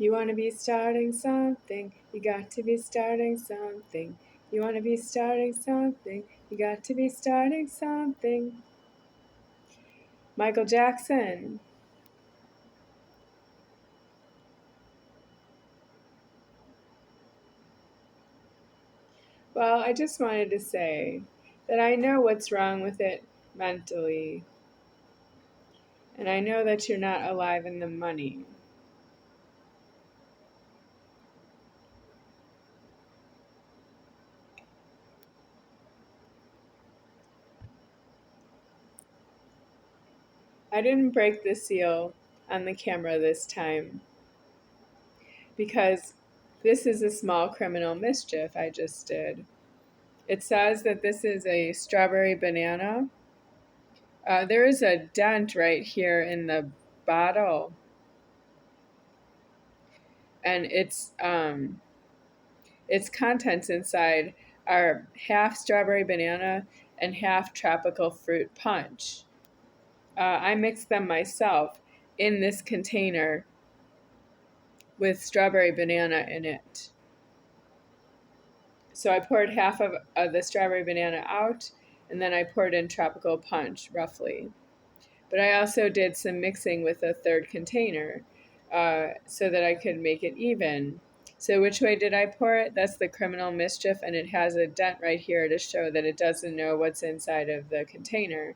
You want to be starting something, you got to be starting something. You want to be starting something, you got to be starting something. Michael Jackson. Well, I just wanted to say that I know what's wrong with it mentally, and I know that you're not alive in the money. I didn't break the seal on the camera this time because this is a small criminal mischief I just did. It says that this is a strawberry banana. There is a dent right here in the bottle, and its contents inside are half strawberry banana and half tropical fruit punch. I mixed them myself in this container with strawberry banana in it. So I poured half of the strawberry banana out, and then I poured in tropical punch, roughly. But I also did some mixing with a third container so that I could make it even. So which way did I pour it? That's the criminal mischief, and it has a dent right here to show that it doesn't know what's inside of the container.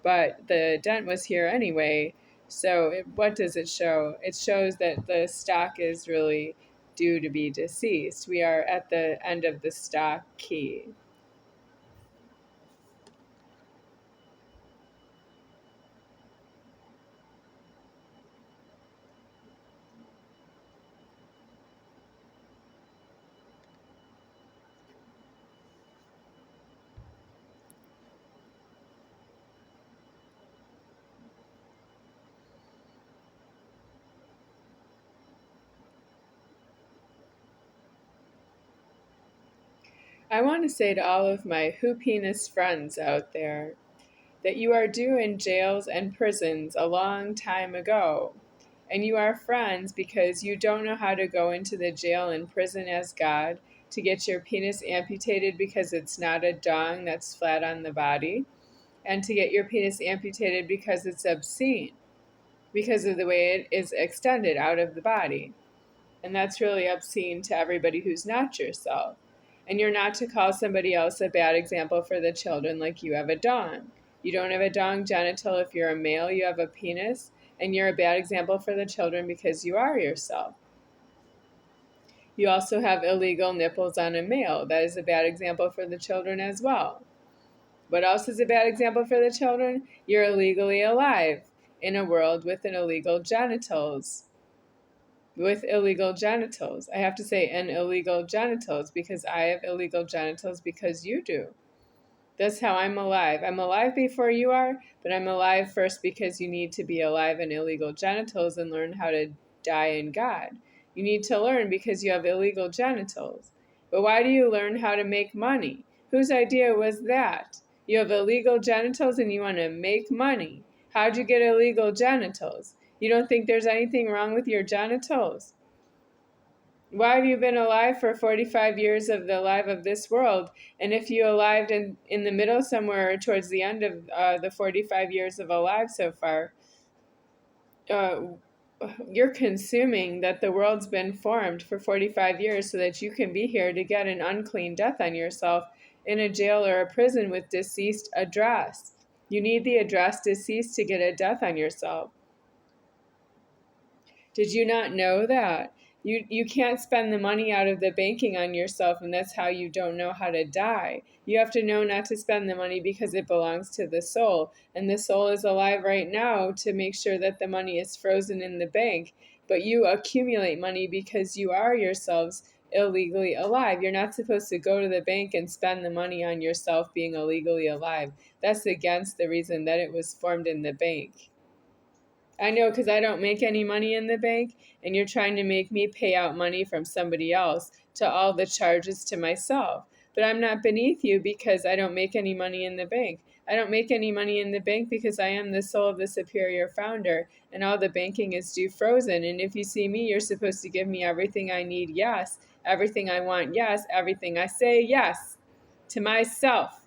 But the dent was here anyway, so what does it show? It shows that the stock is really due to be deceased. We are at the end of the stock key. I want to say to all of my hoopiness friends out there that you are due in jails and prisons a long time ago. And you are friends because you don't know how to go into the jail and prison as God to get your penis amputated because it's not a dong that's flat on the body, and to get your penis amputated because it's obscene, because of the way it is extended out of the body. And that's really obscene to everybody who's not yourself. And you're not to call somebody else a bad example for the children like you have a dong. You don't have a dong genital if you're a male, you have a penis, and you're a bad example for the children because you are yourself. You also have illegal nipples on a male. That is a bad example for the children as well. What else is a bad example for the children? You're illegally alive in a world with an illegal genitals. With illegal genitals. I have to say, and illegal genitals, because I have illegal genitals because you do. That's how I'm alive. I'm alive before you are, but I'm alive first because you need to be alive in illegal genitals and learn how to die in God. You need to learn because you have illegal genitals. But why do you learn how to make money? Whose idea was that? You have illegal genitals and you want to make money. How'd you get illegal genitals? You don't think there's anything wrong with your genitals? Why have you been alive for 45 years of the life of this world? And if you arrived in the middle somewhere towards the end of the 45 years of alive so far, uh, you're consuming that the world's been formed for 45 years so that you can be here to get an unclean death on yourself in a jail or a prison with deceased address. You need the address deceased to get a death on yourself. Did you not know that? You can't spend the money out of the banking on yourself, and that's how you don't know how to die. You have to know not to spend the money because it belongs to the soul, and the soul is alive right now to make sure that the money is frozen in the bank. But you accumulate money because you are yourselves illegally alive. You're not supposed to go to the bank and spend the money on yourself being illegally alive. That's against the reason that it was formed in the bank. I know, because I don't make any money in the bank, and you're trying to make me pay out money from somebody else to all the charges to myself. But I'm not beneath you because I don't make any money in the bank. I don't make any money in the bank because I am the soul of the superior founder, and all the banking is due frozen. And if you see me, you're supposed to give me everything I need, yes. Everything I want, yes. Everything I say, yes. To myself.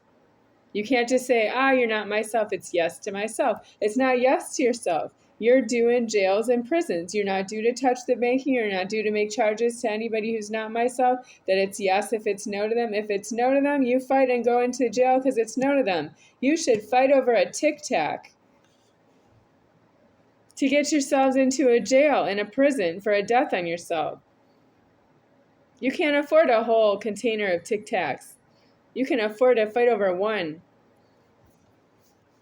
You can't just say, you're not myself. It's yes to myself. It's not yes to yourself. You're due in jails and prisons. You're not due to touch the banking. You're not due to make charges to anybody who's not myself. That it's yes if it's no to them. If it's no to them, you fight and go into jail because it's no to them. You should fight over a tic-tac to get yourselves into a jail and a prison for a death on yourself. You can't afford a whole container of tic-tacs. You can afford to fight over one.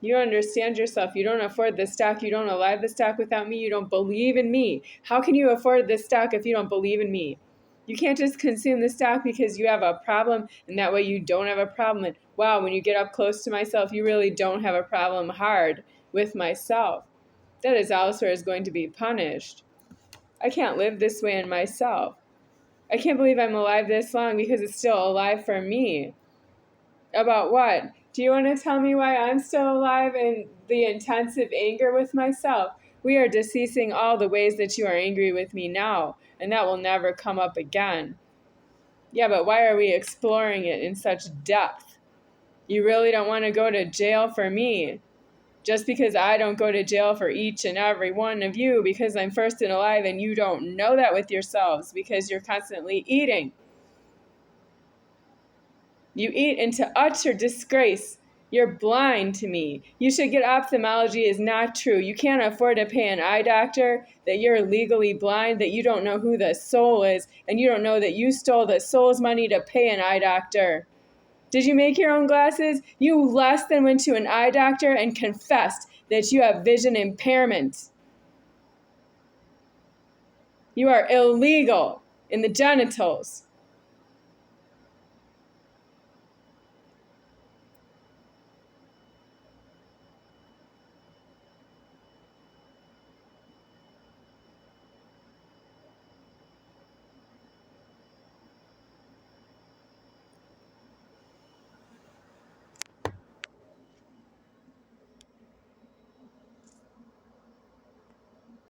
You understand yourself. You don't afford this stock. You don't alive the stock without me. You don't believe in me. How can you afford this stock if you don't believe in me? You can't just consume the stock because you have a problem and that way you don't have a problem. And wow, when you get up close to myself, you really don't have a problem hard with myself. That is also is going to be punished. I can't live this way in myself. I can't believe I'm alive this long because it's still alive for me. About what? Do you want to tell me why I'm still alive in the intensive anger with myself? We are deceasing all the ways that you are angry with me now, and that will never come up again. Yeah, but why are we exploring it in such depth? You really don't want to go to jail for me. Just because I don't go to jail for each and every one of you because I'm first and alive and you don't know that with yourselves because you're constantly eating. You eat into utter disgrace. You're blind to me. You should get ophthalmology is not true. You can't afford to pay an eye doctor, that you're legally blind, that you don't know who the soul is, and you don't know that you stole the soul's money to pay an eye doctor. Did you make your own glasses? You less than went to an eye doctor and confessed that you have vision impairment. You are illegal in the genitals.